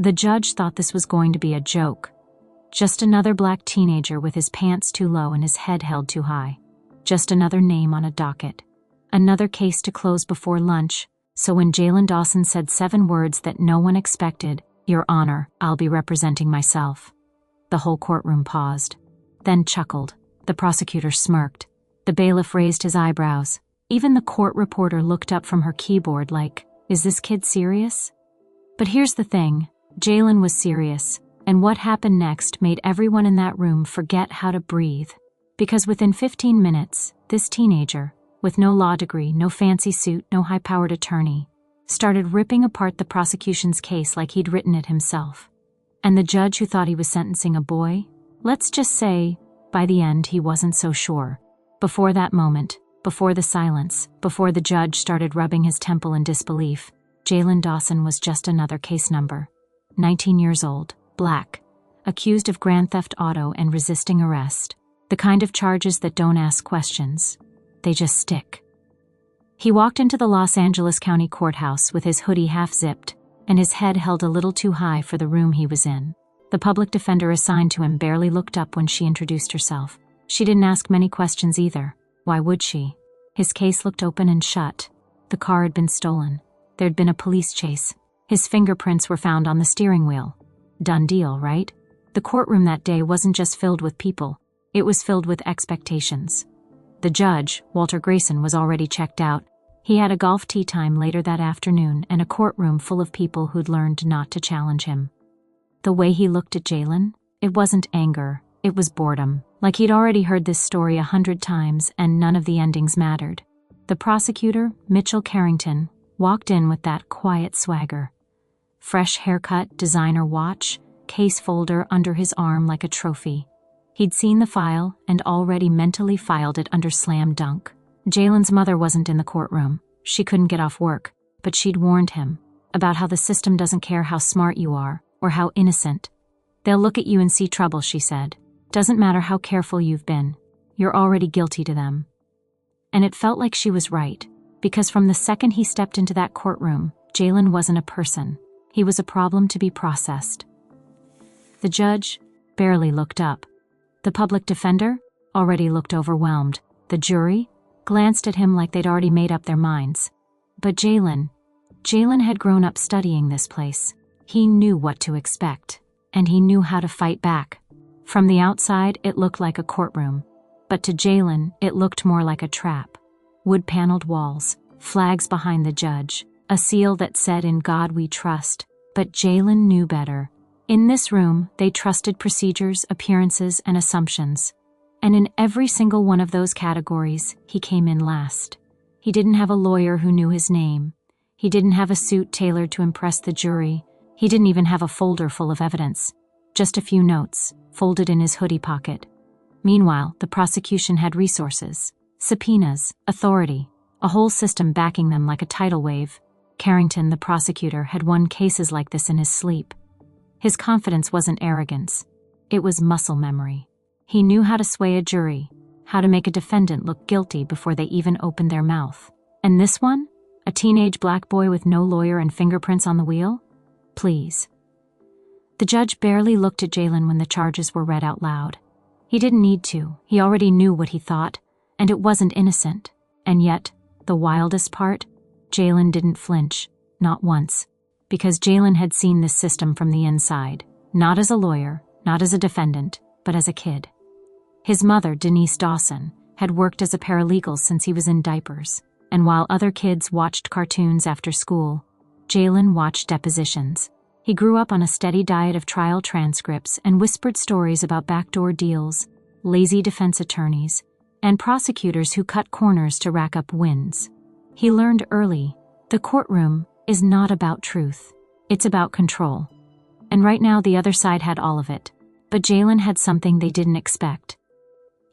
The judge thought this was going to be a joke. Just another black teenager with his pants too low and his head held too high. Just another name on a docket. Another case to close before lunch, so when Jalen Dawson said 7 words that no one expected, "Your Honor, I'll be representing myself," the whole courtroom paused. Then chuckled. The prosecutor smirked. The bailiff raised his eyebrows. Even the court reporter looked up from her keyboard like, is this kid serious? But here's the thing, Jalen was serious, and what happened next made everyone in that room forget how to breathe. Because within 15 minutes, this teenager, with no law degree, no fancy suit, no high-powered attorney, started ripping apart the prosecution's case like he'd written it himself. And the judge who thought he was sentencing a boy, let's just say, by the end he wasn't so sure. Before that moment, before the silence, before the judge started rubbing his temple in disbelief, Jalen Dawson was just another case number. 19 years old, black, accused of grand theft auto and resisting arrest. The kind of charges that don't ask questions. They just stick. He walked into the Los Angeles County Courthouse with his hoodie half-zipped, and his head held a little too high for the room he was in. The public defender assigned to him barely looked up when she introduced herself. She didn't ask many questions either. Why would she? His case looked open and shut. The car had been stolen. There'd been a police chase. His fingerprints were found on the steering wheel. Done deal, right? The courtroom that day wasn't just filled with people. It was filled with expectations. The judge, Walter Grayson, was already checked out. He had a golf tee time later that afternoon and a courtroom full of people who'd learned not to challenge him. The way he looked at Jalen, it wasn't anger, it was boredom. Like he'd already heard this story 100 times and none of the endings mattered. The prosecutor, Mitchell Carrington, walked in with that quiet swagger. Fresh haircut, designer watch, case folder under his arm like a trophy. He'd seen the file and already mentally filed it under slam dunk. Jalen's mother wasn't in the courtroom. She couldn't get off work, but she'd warned him about how the system doesn't care how smart you are or how innocent. They'll look at you and see trouble, she said. Doesn't matter how careful you've been. You're already guilty to them. And it felt like she was right, because from the second he stepped into that courtroom, Jalen wasn't a person. He was a problem to be processed. The judge barely looked up. The public defender already looked overwhelmed. The jury glanced at him like they'd already made up their minds. But Jalen had grown up studying this place. He knew what to expect, and he knew how to fight back. From the outside, it looked like a courtroom, but to Jalen, it looked more like a trap. Wood-paneled walls, flags behind the judge, a seal that said, "In God we trust." But Jalen knew better. In this room, they trusted procedures, appearances, and assumptions. And in every single one of those categories, he came in last. He didn't have a lawyer who knew his name. He didn't have a suit tailored to impress the jury. He didn't even have a folder full of evidence. Just a few notes, folded in his hoodie pocket. Meanwhile, the prosecution had resources, subpoenas, authority, a whole system backing them like a tidal wave. Carrington, the prosecutor, had won cases like this in his sleep. His confidence wasn't arrogance. It was muscle memory. He knew how to sway a jury, how to make a defendant look guilty before they even opened their mouth. And this one? A teenage black boy with no lawyer and fingerprints on the wheel? Please. The judge barely looked at Jalen when the charges were read out loud. He didn't need to. He already knew what he thought, and it wasn't innocent. And yet, the wildest part, Jalen didn't flinch, not once, because Jalen had seen this system from the inside, not as a lawyer, not as a defendant, but as a kid. His mother, Denise Dawson, had worked as a paralegal since he was in diapers, and while other kids watched cartoons after school, Jalen watched depositions. He grew up on a steady diet of trial transcripts and whispered stories about backdoor deals, lazy defense attorneys, and prosecutors who cut corners to rack up wins. He learned early, the courtroom is not about truth. It's about control. And right now the other side had all of it. But Jalen had something they didn't expect.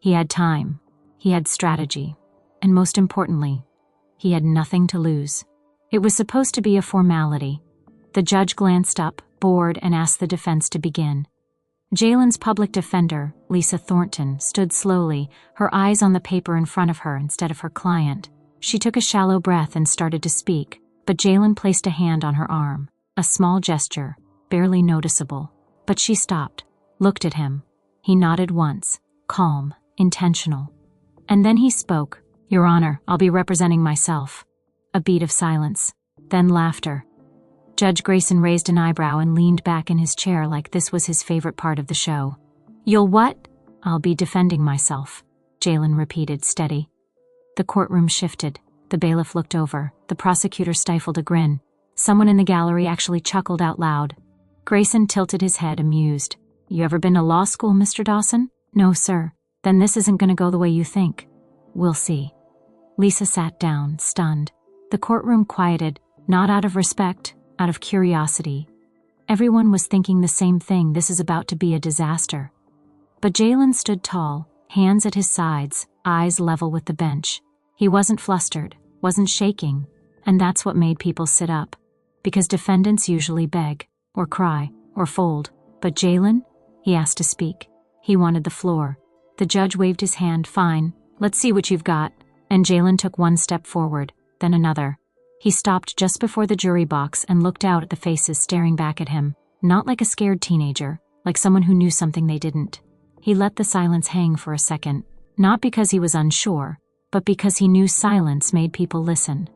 He had time. He had strategy. And most importantly, he had nothing to lose. It was supposed to be a formality. The judge glanced up, bored, and asked the defense to begin. Jalen's public defender, Lisa Thornton, stood slowly, her eyes on the paper in front of her instead of her client. She took a shallow breath and started to speak, but Jalen placed a hand on her arm, a small gesture, barely noticeable. But she stopped, looked at him. He nodded once, calm, intentional. And then he spoke. "Your Honor, I'll be representing myself." A beat of silence, then laughter. Judge Grayson raised an eyebrow and leaned back in his chair like this was his favorite part of the show. "You'll what?" "I'll be defending myself," Jalen repeated, steady. The courtroom shifted. The bailiff looked over. The prosecutor stifled a grin. Someone in the gallery actually chuckled out loud. Grayson tilted his head, amused. "You ever been to law school, Mr. Dawson?" "No, sir." "Then this isn't going to go the way you think." "We'll see." Lisa sat down, stunned. The courtroom quieted, not out of respect, out of curiosity. Everyone was thinking the same thing: this is about to be a disaster. But Jalen stood tall, hands at his sides, eyes level with the bench. He wasn't flustered, wasn't shaking, and that's what made people sit up. Because defendants usually beg, or cry, or fold. But Jalen? He asked to speak. He wanted the floor. The judge waved his hand. "Fine, let's see what you've got." And Jalen took one step forward, then another. He stopped just before the jury box and looked out at the faces staring back at him, not like a scared teenager, like someone who knew something they didn't. He let the silence hang for a second, not because he was unsure, but because he knew silence made people listen.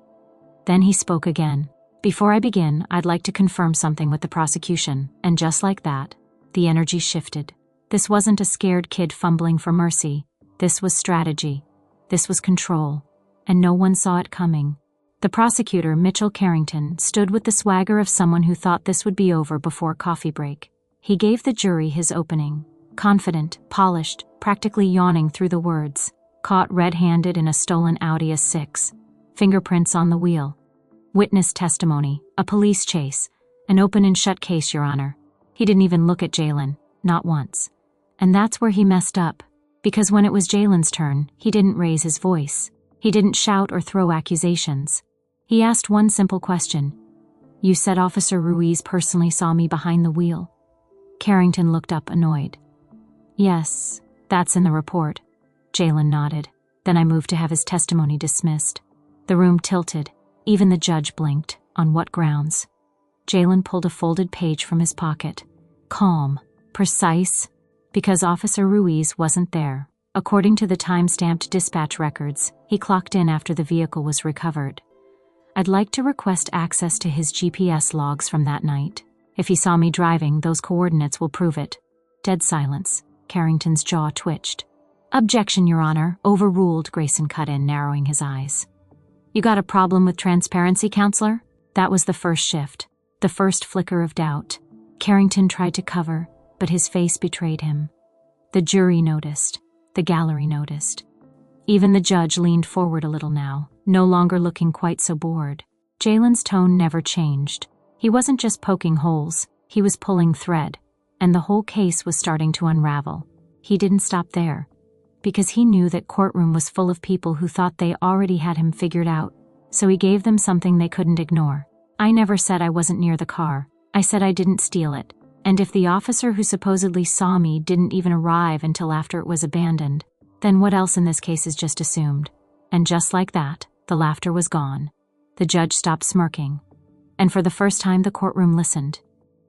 Then he spoke again. "Before I begin, I'd like to confirm something with the prosecution." And just like that, the energy shifted. This wasn't a scared kid fumbling for mercy. This was strategy. This was control. And no one saw it coming. The prosecutor, Mitchell Carrington, stood with the swagger of someone who thought this would be over before coffee break. He gave the jury his opening. Confident, polished, practically yawning through the words. "Caught red-handed in a stolen Audi A6. Fingerprints on the wheel. Witness testimony, a police chase, an open and shut case, Your Honor." He didn't even look at Jalen, not once. And that's where he messed up. Because when it was Jalen's turn, he didn't raise his voice. He didn't shout or throw accusations. He asked one simple question. "You said Officer Ruiz personally saw me behind the wheel?" Carrington looked up, annoyed. "Yes, that's in the report." Jalen nodded. "Then I moved to have his testimony dismissed." The room tilted. Even the judge blinked. On what grounds? Jalen pulled a folded page from his pocket. Calm, precise, because Officer Ruiz wasn't there. According to the time-stamped dispatch records, he clocked in after the vehicle was recovered. "I'd like to request access to his GPS logs from that night. If he saw me driving, those coordinates will prove it." Dead silence. Carrington's jaw twitched. "Objection, Your Honor." "Overruled," Grayson cut in, narrowing his eyes. "You got a problem with transparency, counselor?" That was the first shift, the first flicker of doubt. Carrington tried to cover, but his face betrayed him. The jury noticed. The gallery noticed. Even the judge leaned forward a little now, no longer looking quite so bored. Jalen's tone never changed. He wasn't just poking holes, he was pulling thread, and the whole case was starting to unravel. He didn't stop there, because he knew that Courtroom was full of people who thought they already had him figured out, so he gave them something they couldn't ignore. "I never said I wasn't near the car. I said I didn't steal it. And if the officer who supposedly saw me didn't even arrive until after it was abandoned, then what else in this case is just assumed?" And just like that, the laughter was gone. The judge stopped smirking. And for the first time, the courtroom listened.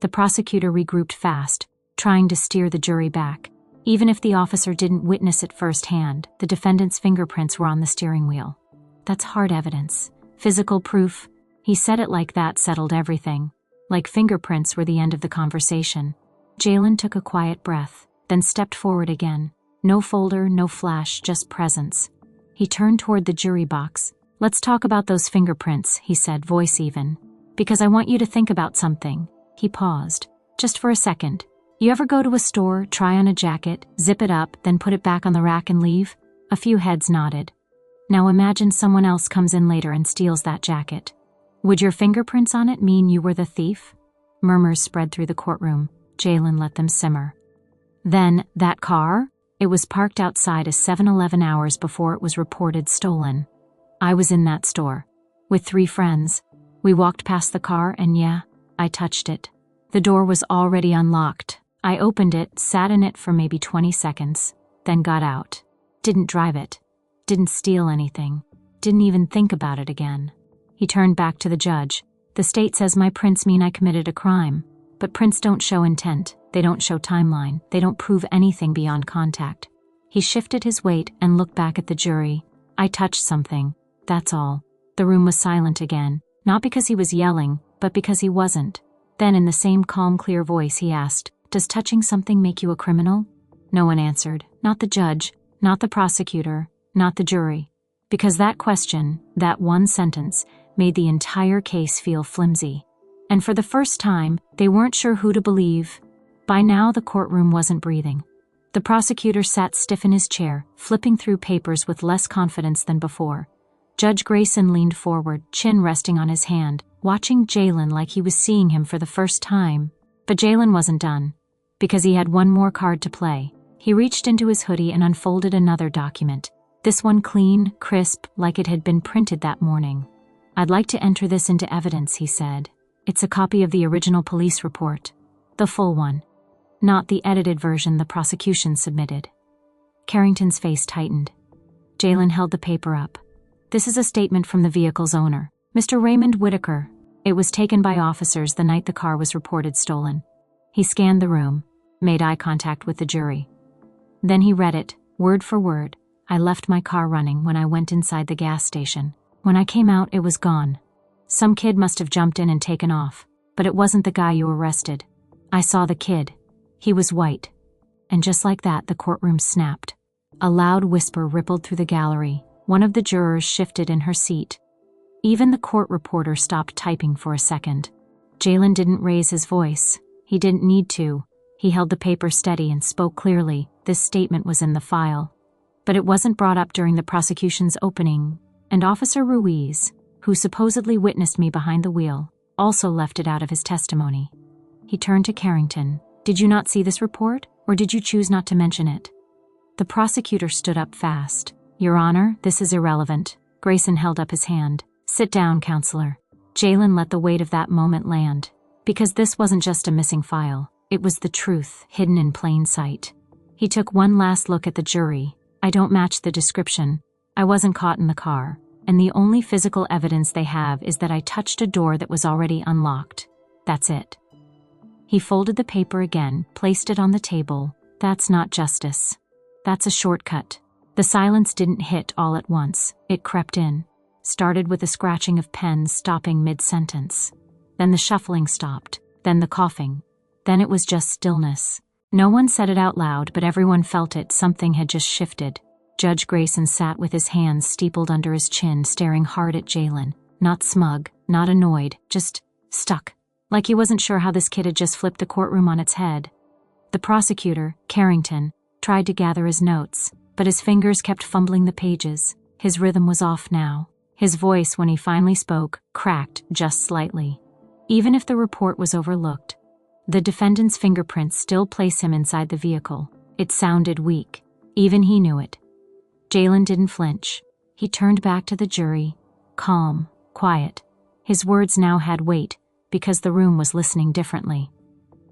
The prosecutor regrouped fast, trying to steer the jury back. Even if the officer didn't witness it firsthand, the defendant's fingerprints were on the steering wheel. That's hard evidence. Physical proof. He said it like that settled everything. Like fingerprints were the end of the conversation. Jalen took a quiet breath, then stepped forward again. No folder, no flash, just presence. He turned toward the jury box. "Let's talk about those fingerprints," he said, voice even. "Because I want you to think about something." He paused. "Just for a second. You ever go to a store, try on a jacket, zip it up, then put it back on the rack and leave?" A few heads nodded. "Now imagine someone else comes in later and steals that jacket. Would your fingerprints on it mean you were the thief?" Murmurs spread through the courtroom. Jalen let them simmer. "Then, that car? It was parked outside a 7-Eleven hours before it was reported stolen. I was in that store. With 3 friends. We walked past the car and yeah, I touched it. The door was already unlocked. I opened it, sat in it for maybe 20 seconds, then got out. Didn't drive it. Didn't steal anything. Didn't even think about it again." He turned back to the judge. "The state says my prints mean I committed a crime. But prints don't show intent, they don't show timeline, they don't prove anything beyond contact. He shifted his weight and looked back at the jury. I touched something, that's all. The room was silent again, not because he was yelling, but because he wasn't. Then in the same calm, clear voice he asked, "Does touching something make you a criminal?" No one answered, not the judge, not the prosecutor, not the jury. Because that question, that one sentence, made the entire case feel flimsy. And for the first time, they weren't sure who to believe. By now the courtroom wasn't breathing. The prosecutor sat stiff in his chair, flipping through papers with less confidence than before. Judge Grayson leaned forward, chin resting on his hand, watching Jalen like he was seeing him for the first time. But Jalen wasn't done. Because he had one more card to play. He reached into his hoodie and unfolded another document. This one clean, crisp, like it had been printed that morning. "I'd like to enter this into evidence," he said. "It's a copy of the original police report. The full one. Not the edited version the prosecution submitted." Carrington's face tightened. Jalen held the paper up. "This is a statement from the vehicle's owner, Mr. Raymond Whitaker. It was taken by officers the night the car was reported stolen." He scanned the room, made eye contact with the jury. Then he read it, word for word. "I left my car running when I went inside the gas station. When I came out, it was gone. Some kid must have jumped in and taken off, but it wasn't the guy you arrested. I saw the kid. He was white." And just like that, the courtroom snapped. A loud whisper rippled through the gallery. One of the jurors shifted in her seat. Even the court reporter stopped typing for a second. Jalen didn't raise his voice. He didn't need to. He held the paper steady and spoke clearly. This statement was in the file. But it wasn't brought up during the prosecution's opening, and Officer Ruiz, who supposedly witnessed me behind the wheel, also left it out of his testimony. He turned to Carrington. "Did you not see this report, or did you choose not to mention it?" The prosecutor stood up fast. "Your Honor, this is irrelevant." Grayson held up his hand. "Sit down, counselor." Jalen let the weight of that moment land. Because this wasn't just a missing file. It was the truth, hidden in plain sight. He took one last look at the jury. "I don't match the description. I wasn't caught in the car, and the only physical evidence they have is that I touched a door that was already unlocked. That's it." He folded the paper again, placed it on the table. "That's not justice. That's a shortcut." The silence didn't hit all at once. It crept in. Started with the scratching of pens stopping mid-sentence. Then the shuffling stopped. Then the coughing. Then it was just stillness. No one said it out loud, but everyone felt it. Something had just shifted. Judge Grayson sat with his hands steepled under his chin, staring hard at Jalen. Not smug, not annoyed, just stuck. Like he wasn't sure how this kid had just flipped the courtroom on its head. The prosecutor, Carrington, tried to gather his notes, but his fingers kept fumbling the pages. His rhythm was off now. His voice, when he finally spoke, cracked just slightly. Even if the report was overlooked, the defendant's fingerprints still place him inside the vehicle. It sounded weak. Even he knew it. Jalen didn't flinch. He turned back to the jury, calm, quiet. His words now had weight, because the room was listening differently.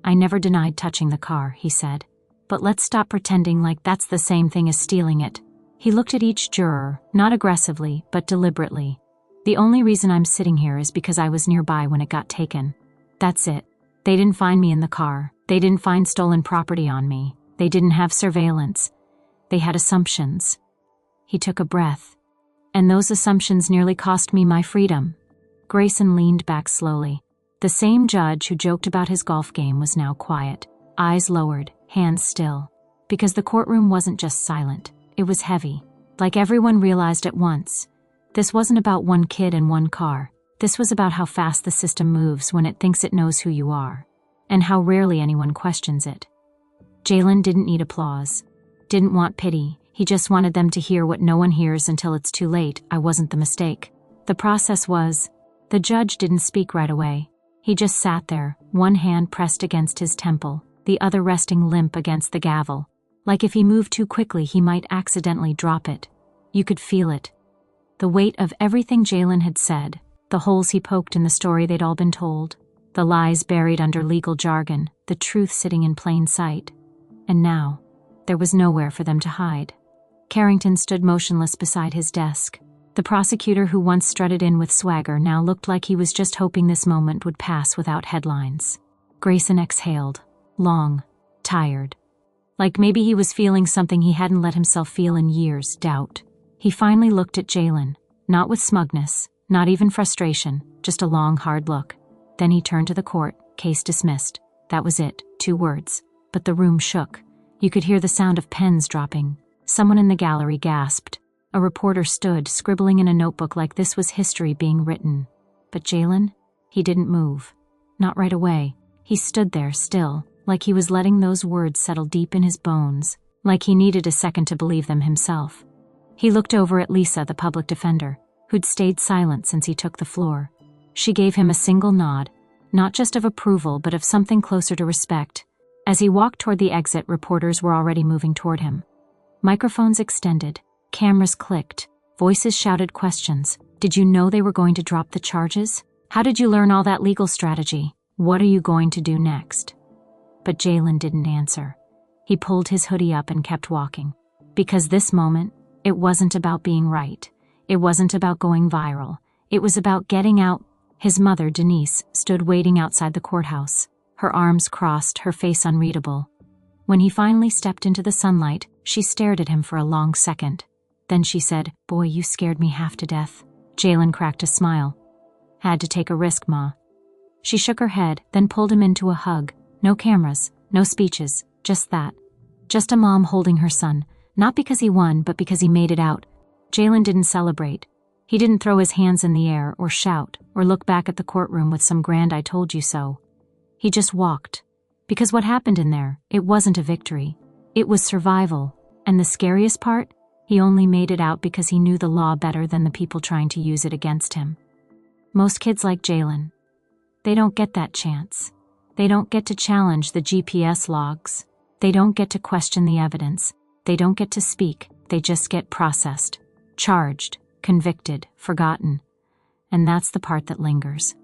"I never denied touching the car," he said. "But let's stop pretending like that's the same thing as stealing it." He looked at each juror, not aggressively, but deliberately. "The only reason I'm sitting here is because I was nearby when it got taken. That's it. They didn't find me in the car. They didn't find stolen property on me. They didn't have surveillance. They had assumptions." He took a breath. "And those assumptions nearly cost me my freedom." Grayson leaned back slowly. The same judge who joked about his golf game was now quiet, eyes lowered, hands still. Because the courtroom wasn't just silent, it was heavy. Like everyone realized at once. This wasn't about one kid and one car. This was about how fast the system moves when it thinks it knows who you are, and how rarely anyone questions it. Jalen didn't need applause, didn't want pity. He just wanted them to hear what no one hears until it's too late. "I wasn't the mistake." The process was, the judge didn't speak right away. He just sat there, one hand pressed against his temple, the other resting limp against the gavel. Like if he moved too quickly, he might accidentally drop it. You could feel it. The weight of everything Jalen had said, the holes he poked in the story they'd all been told, the lies buried under legal jargon, the truth sitting in plain sight. And now, there was nowhere for them to hide. Carrington stood motionless beside his desk. The prosecutor who once strutted in with swagger now looked like he was just hoping this moment would pass without headlines. Grayson exhaled, long, tired. Like maybe he was feeling something he hadn't let himself feel in years, doubt. He finally looked at Jalen, not with smugness, not even frustration, just a long, hard look. Then he turned to the court, case dismissed. That was it, 2 words. But the room shook. You could hear the sound of pens dropping. Someone in the gallery gasped. A reporter stood, scribbling in a notebook like this was history being written. But Jalen? He didn't move. Not right away. He stood there, still, like he was letting those words settle deep in his bones, like he needed a second to believe them himself. He looked over at Lisa, the public defender, who'd stayed silent since he took the floor. She gave him a single nod, not just of approval but of something closer to respect. As he walked toward the exit, reporters were already moving toward him. Microphones extended, cameras clicked, voices shouted questions. Did you know they were going to drop the charges? How did you learn all that legal strategy? What are you going to do next? But Jalen didn't answer. He pulled his hoodie up and kept walking. Because this moment, it wasn't about being right. It wasn't about going viral. It was about getting out. His mother, Denise, stood waiting outside the courthouse, her arms crossed, her face unreadable. When he finally stepped into the sunlight, she stared at him for a long second. Then she said, "Boy, you scared me half to death." Jalen cracked a smile. "Had to take a risk, Ma." She shook her head, then pulled him into a hug. No cameras, no speeches, just that. Just a mom holding her son, not because he won, but because he made it out. Jalen didn't celebrate. He didn't throw his hands in the air, or shout, or look back at the courtroom with some grand "I told you so." He just walked. Because what happened in there, it wasn't a victory. It was survival. And the scariest part? He only made it out because he knew the law better than the people trying to use it against him. Most kids like Jalen, they don't get that chance. They don't get to challenge the GPS logs. They don't get to question the evidence. They don't get to speak. They just get processed, charged, convicted, forgotten. And that's the part that lingers.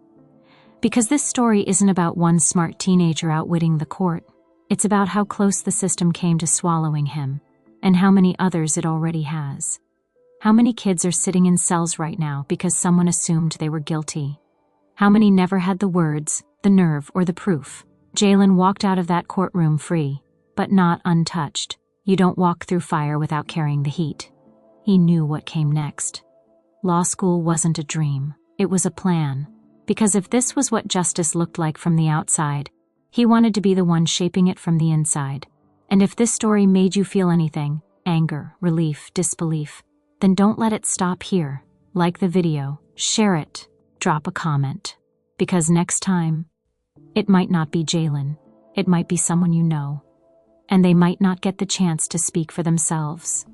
Because this story isn't about one smart teenager outwitting the court. It's about how close the system came to swallowing him, and how many others it already has. How many kids are sitting in cells right now because someone assumed they were guilty? How many never had the words, the nerve, or the proof? Jalen walked out of that courtroom free, but not untouched. You don't walk through fire without carrying the heat. He knew what came next. Law school wasn't a dream. It was a plan. Because if this was what justice looked like from the outside, he wanted to be the one shaping it from the inside. And if this story made you feel anything, anger, relief, disbelief, then don't let it stop here. Like the video, share it, drop a comment. Because next time, it might not be Jalen. It might be someone you know. And they might not get the chance to speak for themselves.